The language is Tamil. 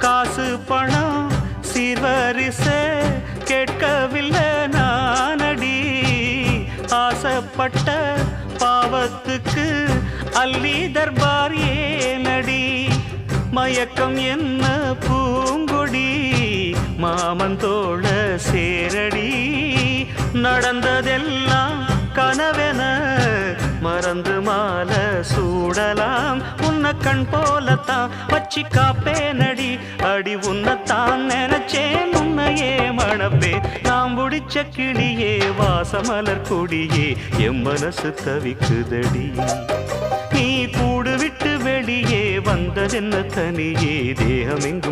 காசு பணம் சீர்வரிசை கேட்கவில்லை நானடி. ஆசைப்பட்ட பாவத்துக்கு அல்லி தர்பார் ஏனடி. மயக்கம் என்ன பூங்கொடி மாமந்தோள சேரடி. நடந்ததெல்லாம் கனவென மறந்து மாலை சூடலாம். உன்னை கண் போலத்தான் வச்சி காப்பேனடி. அடி உன்னைத்தான் நினைச்சேன் உன்னையே மணப்பே. நாம் முடிச்ச கிளியே வாசமலர் கொடியே என் மனசு தவிக்குதடி. நீ கூடு விட்டு வெளியே வந்ததென்ன தனியே தேகமெங்கும்